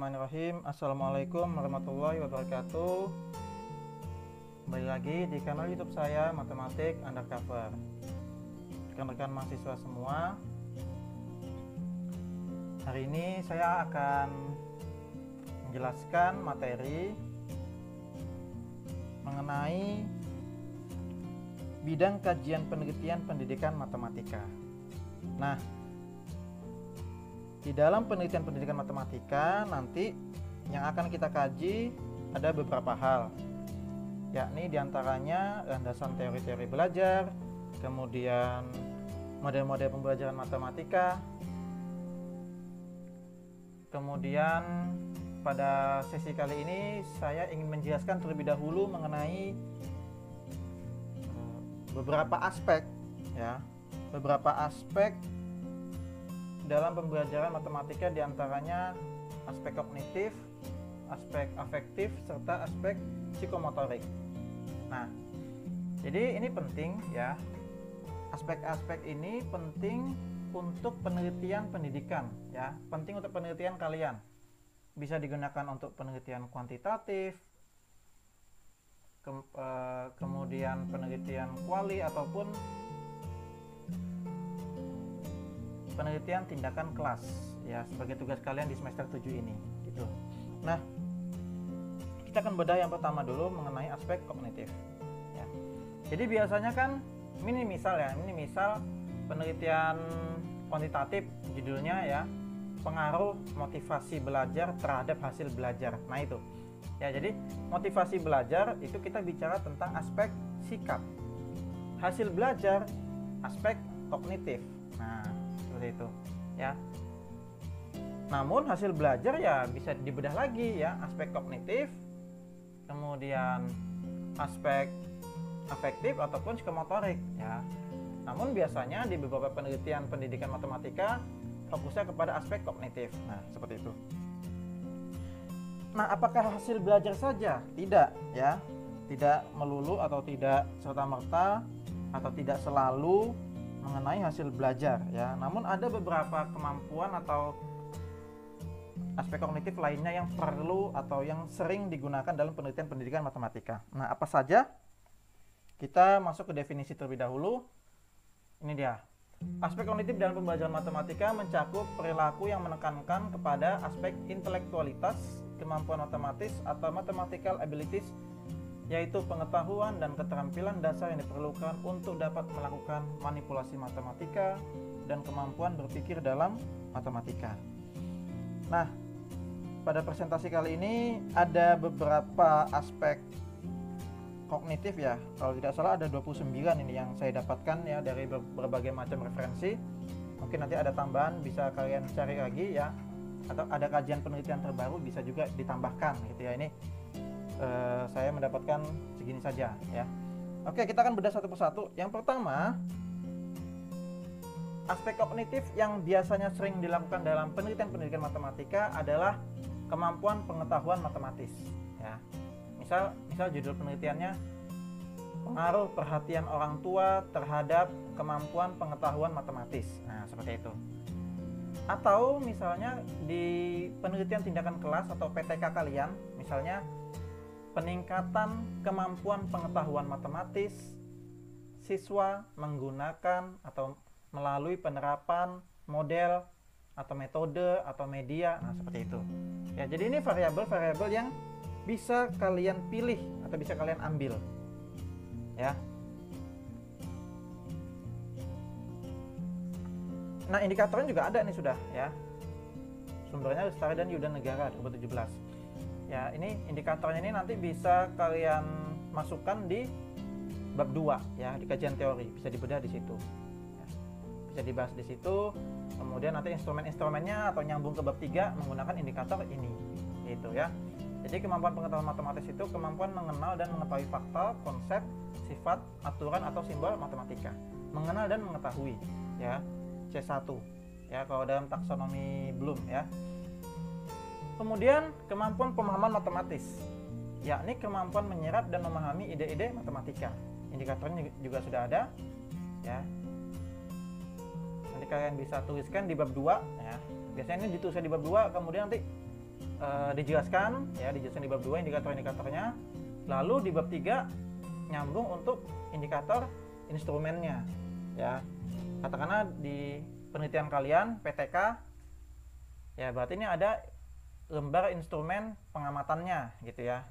Bismillahirrahmanirrahim. Assalamualaikum warahmatullahi wabarakatuh. Kembali lagi di kanal YouTube saya, Matematik Undercover. Rekan-rekan mahasiswa semua, hari ini saya akan menjelaskan materi mengenai bidang kajian penelitian pendidikan matematika. Nah, di dalam penelitian pendidikan matematika nanti yang akan kita kaji ada beberapa hal, yakni diantaranya landasan teori-teori belajar, kemudian model-model pembelajaran matematika, kemudian pada sesi kali ini saya ingin menjelaskan terlebih dahulu mengenai beberapa aspek dalam pembelajaran matematika, diantaranya aspek kognitif, aspek afektif, serta aspek psikomotorik. Nah, jadi ini penting ya. Aspek-aspek ini penting untuk penelitian pendidikan ya, penting untuk penelitian kalian. Bisa digunakan untuk penelitian kuantitatif, kemudian penelitian kuali ataupun penelitian tindakan kelas ya, sebagai tugas kalian di semester 7 ini gitu. Nah, kita akan bedah yang pertama dulu mengenai aspek kognitif ya. Jadi biasanya kan ini misal penelitian kuantitatif judulnya ya, pengaruh motivasi belajar terhadap hasil belajar. Nah itu ya, jadi motivasi belajar itu kita bicara tentang aspek sikap, hasil belajar aspek kognitif. Nah seperti itu ya. Namun hasil belajar ya bisa dibedah lagi ya, aspek kognitif, kemudian aspek afektif ataupun psikomotorik ya. Namun biasanya di beberapa penelitian pendidikan matematika fokusnya kepada aspek kognitif. Nah seperti itu. Nah, apakah hasil belajar saja? Tidak ya, tidak melulu atau tidak serta-merta atau tidak selalu mengenai hasil belajar ya. Namun ada beberapa kemampuan atau aspek kognitif lainnya yang perlu atau yang sering digunakan dalam penelitian pendidikan matematika. Nah, apa saja? Kita masuk ke definisi terlebih dahulu. Ini dia. Aspek kognitif dalam pembelajaran matematika mencakup perilaku yang menekankan kepada aspek intelektualitas, kemampuan matematis atau mathematical abilities, yaitu pengetahuan dan keterampilan dasar yang diperlukan untuk dapat melakukan manipulasi matematika dan kemampuan berpikir dalam matematika. Nah, pada presentasi kali ini ada beberapa aspek kognitif ya. Kalau tidak salah ada 29 ini yang saya dapatkan ya dari berbagai macam referensi. Mungkin nanti ada tambahan, bisa kalian cari lagi ya. Atau ada kajian penelitian terbaru bisa juga ditambahkan gitu ya. Ini saya mendapatkan segini saja ya. Oke, kita akan bedah satu persatu. Yang pertama, aspek kognitif yang biasanya sering dilakukan dalam penelitian pendidikan matematika adalah kemampuan pengetahuan matematis ya. Misal judul penelitiannya pengaruh perhatian orang tua terhadap kemampuan pengetahuan matematis. Nah, seperti itu. Atau misalnya di penelitian tindakan kelas atau PTK kalian, misalnya peningkatan kemampuan pengetahuan matematis siswa menggunakan atau melalui penerapan model atau metode atau media. Nah, seperti itu. Ya, jadi ini variabel-variabel yang bisa kalian pilih atau bisa kalian ambil. Ya. Nah, indikatornya juga ada nih sudah ya. Sumbernya Lestari dan Yuda Negara 2017. Ya, ini indikatornya ini nanti bisa kalian masukkan di bab 2 ya, di kajian teori, bisa dibedah di situ. Ya, bisa dibahas di situ. Kemudian nanti instrumen-instrumennya atau nyambung ke bab 3 menggunakan indikator ini. Gitu ya. Jadi kemampuan pengetahuan matematis itu kemampuan mengenal dan mengetahui fakta, konsep, sifat, aturan atau simbol matematika. Mengenal dan mengetahui ya. C1 ya kalau dalam taksonomi Bloom ya. Kemudian kemampuan pemahaman matematis, yakni kemampuan menyerap dan memahami ide-ide matematika. Indikatornya juga sudah ada ya. Nanti kalian bisa tuliskan di bab 2 ya. Biasanya ini dituliskan di bab 2, kemudian nanti dijelaskan di bab 2 indikator-indikatornya. Lalu di bab 3 nyambung untuk indikator instrumennya ya. Katakanlah di penelitian kalian PTK ya, berarti ini ada lembar instrumen pengamatannya gitu ya.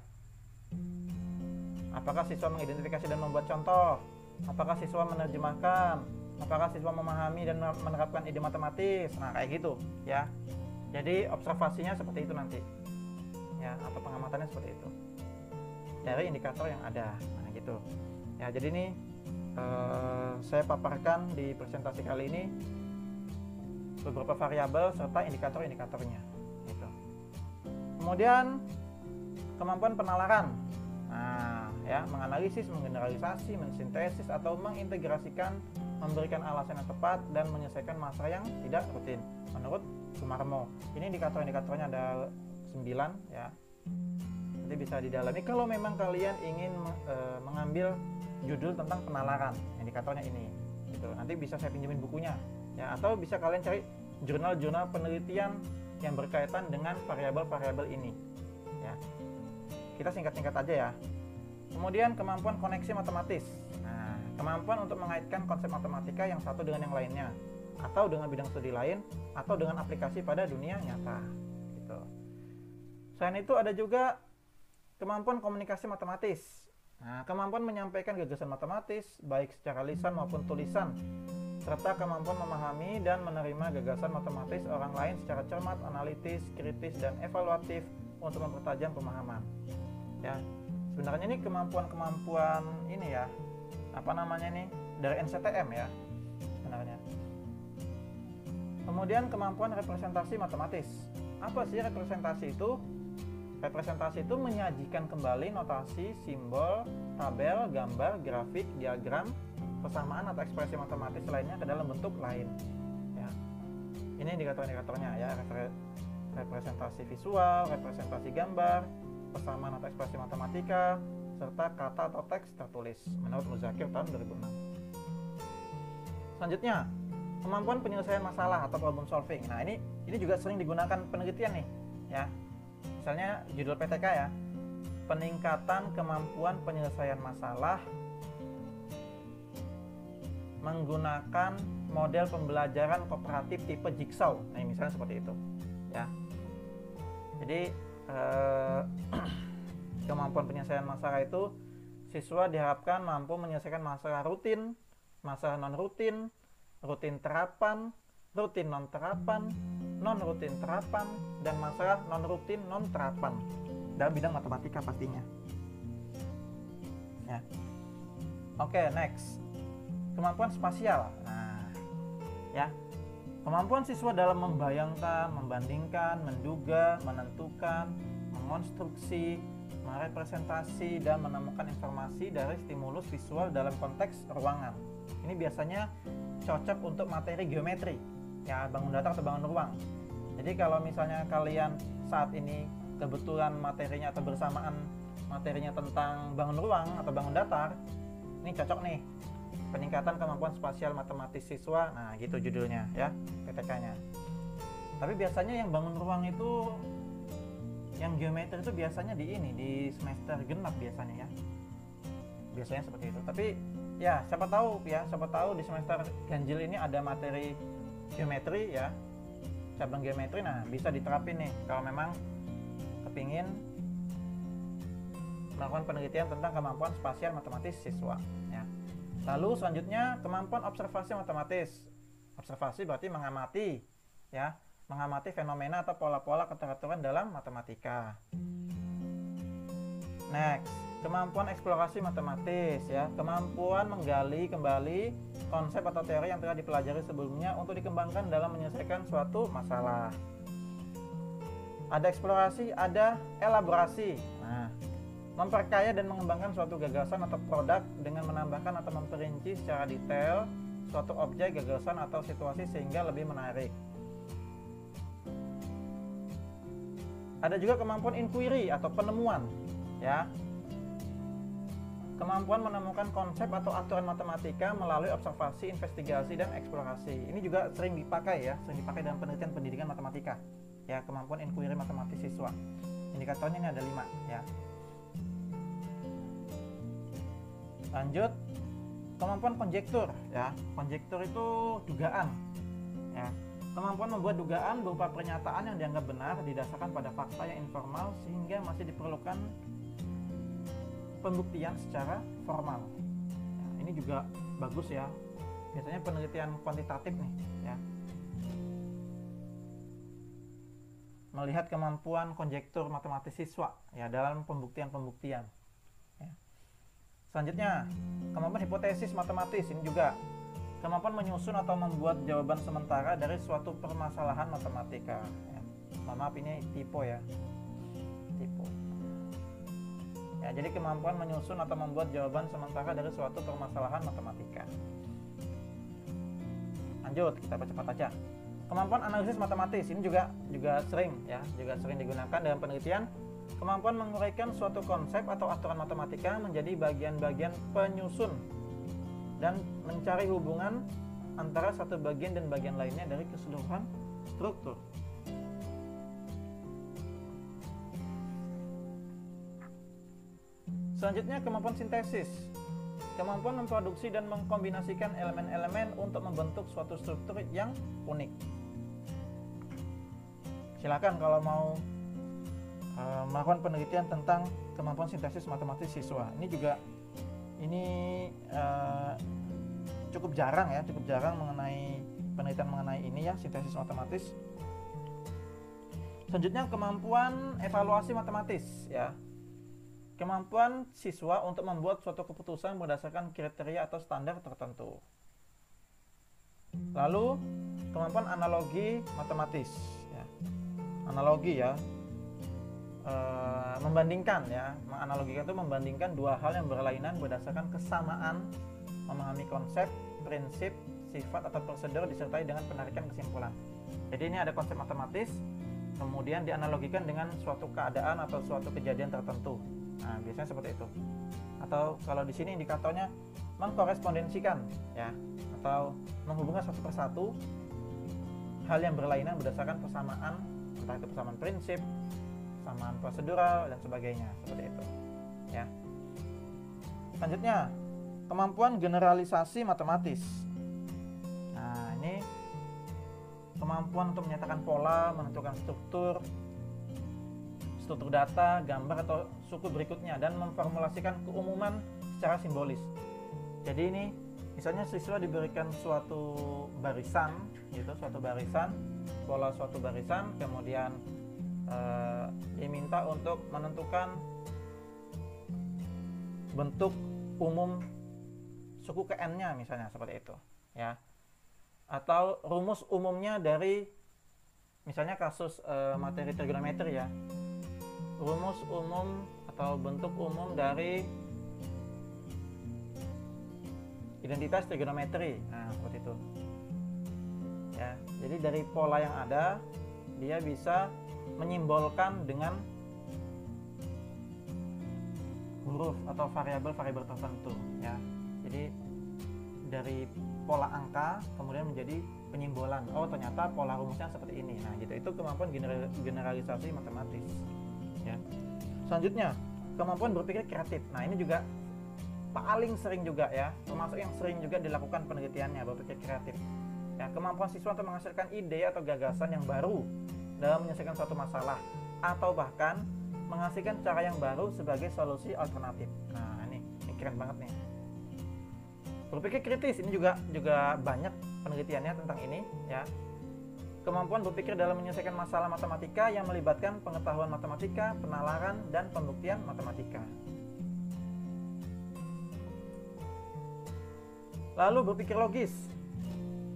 Apakah siswa mengidentifikasi dan membuat contoh? Apakah siswa menerjemahkan? Apakah siswa memahami dan menerapkan ide matematis? Nah, kayak gitu ya. Jadi observasinya seperti itu nanti ya, atau pengamatannya seperti itu dari indikator yang ada. Nah gitu ya. Jadi ini saya paparkan di presentasi kali ini beberapa variabel serta indikator-indikatornya gitu. Kemudian kemampuan penalaran. Nah ya, menganalisis, menggeneralisasi, mensintesis atau mengintegrasikan, memberikan alasan yang tepat dan menyelesaikan masalah yang tidak rutin menurut Sumarmo. Ini indikator-indikatornya ada 9 ya. Nanti bisa didalami kalau memang kalian ingin mengambil judul tentang penalaran, indikatornya ini gitu. Nanti bisa saya pinjemin bukunya ya, atau bisa kalian cari jurnal-jurnal penelitian yang berkaitan dengan variabel-variabel ini ya. Kita singkat-singkat aja ya. Kemudian kemampuan koneksi matematis. Nah, kemampuan untuk mengaitkan konsep matematika yang satu dengan yang lainnya, atau dengan bidang studi lain, atau dengan aplikasi pada dunia nyata gitu. Selain itu ada juga kemampuan komunikasi matematis. Nah, kemampuan menyampaikan gagasan matematis baik secara lisan maupun tulisan, serta kemampuan memahami dan menerima gagasan matematis orang lain secara cermat, analitis, kritis, dan evaluatif untuk mempertajam pemahaman. Ya, sebenarnya ini kemampuan-kemampuan ini ya, apa namanya ini, dari NCTM ya sebenarnya. Kemudian kemampuan representasi matematis. Apa sih representasi itu? Representasi itu menyajikan kembali notasi, simbol, tabel, gambar, grafik, diagram, persamaan atau ekspresi matematis lainnya ke dalam bentuk lain. Ya. Ini indikator-indikatornya ya, representasi visual, representasi gambar, persamaan atau ekspresi matematika, serta kata atau teks tertulis menurut Muzakir tahun 2006. Selanjutnya, kemampuan penyelesaian masalah atau problem solving. Nah, ini juga sering digunakan penelitian nih, ya. Misalnya judul PTK ya, peningkatan kemampuan penyelesaian masalah menggunakan model pembelajaran kooperatif tipe jigsaw. Nah, misalnya seperti itu, ya. Jadi kemampuan penyelesaian masalah itu siswa diharapkan mampu menyelesaikan masalah rutin, masalah non rutin, rutin terapan, rutin non terapan, non rutin terapan, dan masalah non rutin non terapan dalam bidang matematika pastinya. Ya. Oke, next. Kemampuan spasial. Nah, ya. Kemampuan siswa dalam membayangkan, membandingkan, menduga, menentukan, mengonstruksi, merepresentasi, dan menemukan informasi dari stimulus visual dalam konteks ruangan. Ini biasanya cocok untuk materi geometri, ya, bangun datar atau bangun ruang. Jadi kalau misalnya kalian saat ini kebetulan materinya atau bersamaan materinya tentang bangun ruang atau bangun datar, ini cocok nih. Peningkatan kemampuan spasial matematis siswa, nah gitu judulnya ya, PTK-nya. Tapi biasanya yang bangun ruang itu, yang geometri itu biasanya di semester genap biasanya ya. Biasanya seperti itu. Tapi ya siapa tahu di semester ganjil ini ada materi geometri ya, cabang geometri, nah bisa diterapin nih kalau memang kepingin melakukan penelitian tentang kemampuan spasial matematis siswa ya. Lalu selanjutnya kemampuan observasi matematis. Observasi berarti mengamati ya, mengamati fenomena atau pola-pola keteraturan dalam matematika. Next, kemampuan eksplorasi matematis ya, kemampuan menggali kembali konsep atau teori yang telah dipelajari sebelumnya untuk dikembangkan dalam menyelesaikan suatu masalah. Ada eksplorasi, ada elaborasi. Nah, memperkaya dan mengembangkan suatu gagasan atau produk dengan menambahkan atau memperinci secara detail suatu objek, gagasan atau situasi sehingga lebih menarik. Ada juga kemampuan inquiry atau penemuan, ya. Kemampuan menemukan konsep atau aturan matematika melalui observasi, investigasi, dan eksplorasi. Ini juga sering dipakai ya, sering dipakai dalam penelitian pendidikan matematika. ya, kemampuan inquiry matematis siswa. Indikatornya ini ada 5 ya. Lanjut, kemampuan konjektur ya. Konjektur itu dugaan ya. Kemampuan membuat dugaan berupa pernyataan yang dianggap benar didasarkan pada fakta yang informal sehingga masih diperlukan pembuktian secara formal. Nah, ini juga bagus ya. Biasanya penelitian kuantitatif nih ya. Melihat kemampuan konjektur matematis siswa ya dalam pembuktian-pembuktian. Ya. Selanjutnya, kemampuan hipotesis matematis ini juga kemampuan menyusun atau membuat jawaban sementara dari suatu permasalahan matematika. Ya. Maaf ini typo ya. Typo. Ya, jadi kemampuan menyusun atau membuat jawaban sementara dari suatu permasalahan matematika. Lanjut, kita percepat aja. Kemampuan analisis matematis ini juga sering digunakan dalam penelitian. Kemampuan menguraikan suatu konsep atau aturan matematika menjadi bagian-bagian penyusun dan mencari hubungan antara satu bagian dan bagian lainnya dari keseluruhan struktur. Selanjutnya, kemampuan sintesis. Kemampuan memproduksi dan mengkombinasikan elemen-elemen untuk membentuk suatu struktur yang unik. Silakan kalau mau melakukan penelitian tentang kemampuan sintesis matematis siswa. Ini juga cukup jarang mengenai penelitian mengenai ini ya, sintesis matematis. Selanjutnya, kemampuan evaluasi matematis ya. Kemampuan siswa untuk membuat suatu keputusan berdasarkan kriteria atau standar tertentu. Lalu, kemampuan analogi matematis ya. Analogi ya, membandingkan ya, menganalogikan itu membandingkan dua hal yang berlainan berdasarkan kesamaan memahami konsep, prinsip, sifat atau prosedur disertai dengan penarikan kesimpulan. Jadi ini ada konsep matematis, kemudian dianalogikan dengan suatu keadaan atau suatu kejadian tertentu. Nah, biasanya seperti itu. Atau kalau di sini indikatornya mengkorespondensikan ya, atau menghubungkan satu persatu hal yang berlainan berdasarkan persamaan, entah itu persamaan prinsip, persamaan prosedural dan sebagainya, seperti itu ya. Selanjutnya, kemampuan generalisasi matematis. Nah, ini kemampuan untuk menyatakan pola, menentukan struktur data, gambar atau suku berikutnya, dan memformulasikan keumuman secara simbolis. Jadi ini misalnya siswa diberikan suatu barisan gitu, pola suatu barisan, kemudian diminta untuk menentukan bentuk umum suku ke n-nya misalnya, seperti itu ya. Atau rumus umumnya dari misalnya kasus materi trigonometri ya. Rumus umum atau bentuk umum dari identitas trigonometri. Nah, seperti itu. Ya, jadi dari pola yang ada, dia bisa menyimbolkan dengan huruf atau variabel-variabel tertentu, ya. Jadi dari pola angka kemudian menjadi penyimbolan. Oh, ternyata pola rumusnya seperti ini. Nah, gitu. Itu kemampuan generalisasi matematis. Ya. Selanjutnya, kemampuan berpikir kreatif. Nah, ini juga paling sering juga ya, termasuk yang sering juga dilakukan penelitiannya, berpikir kreatif. Ya, kemampuan siswa untuk menghasilkan ide atau gagasan yang baru dalam menyelesaikan suatu masalah, atau bahkan menghasilkan cara yang baru sebagai solusi alternatif. Nah, ini keren banget nih. Berpikir kritis ini juga banyak penelitiannya tentang ini ya. Kemampuan berpikir dalam menyelesaikan masalah matematika yang melibatkan pengetahuan matematika, penalaran, dan pembuktian matematika. Lalu berpikir logis.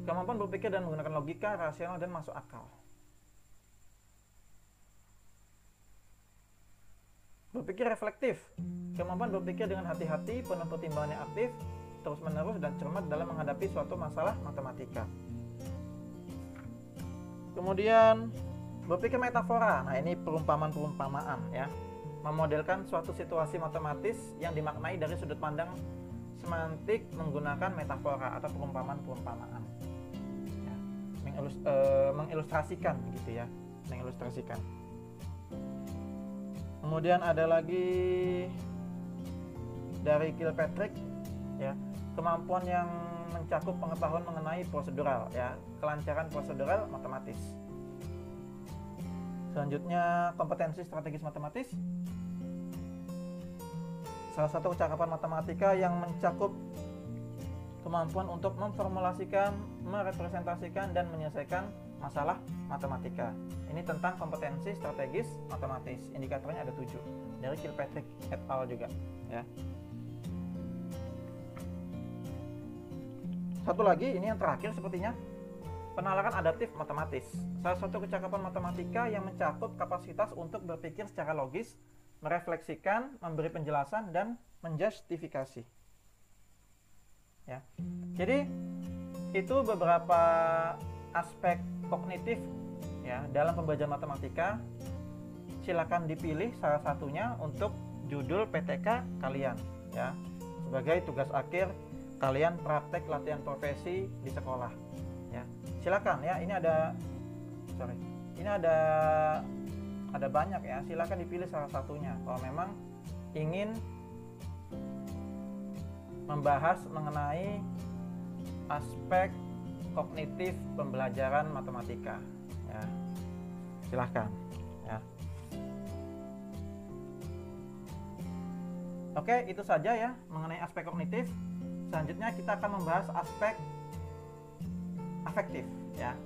Kemampuan berpikir dan menggunakan logika, rasional, dan masuk akal. Berpikir reflektif. Kemampuan berpikir dengan hati-hati, penuh pertimbangan yang aktif, terus-menerus, dan cermat dalam menghadapi suatu masalah matematika. Kemudian berpikir metafora. Nah, ini perumpamaan ya. Memodelkan suatu situasi matematis yang dimaknai dari sudut pandang semantik menggunakan metafora atau perumpamaan-perumpamaan. Ya. Mengilustrasikan begitu ya. mengilustrasikan. Kemudian ada lagi dari Kilpatrick, ya, kemampuan yang mencakup pengetahuan mengenai prosedural, ya, kelancaran prosedural matematis. Selanjutnya kompetensi strategis matematis, salah satu kecakapan matematika yang mencakup kemampuan untuk memformulasikan, merepresentasikan, dan menyelesaikan masalah matematika. Ini tentang kompetensi strategis matematis. Indikatornya ada 7 dari Kilpatrick et al. Juga, ya. Satu lagi, ini yang terakhir sepertinya, penalaran adaptif matematis. Salah satu kecakapan matematika yang mencakup kapasitas untuk berpikir secara logis, merefleksikan, memberi penjelasan, dan menjustifikasi. Ya. Jadi itu beberapa aspek kognitif, ya, dalam pembelajaran matematika. Silakan dipilih salah satunya untuk judul PTK kalian, ya, sebagai tugas akhir kalian praktek latihan profesi di sekolah, ya. Silakan, ya, ini ada banyak, ya, silakan dipilih salah satunya kalau memang ingin membahas mengenai aspek kognitif pembelajaran matematika, ya. Silahkan, ya. Oke, itu saja, ya, mengenai aspek kognitif. Selanjutnya kita akan membahas aspek afektif, ya.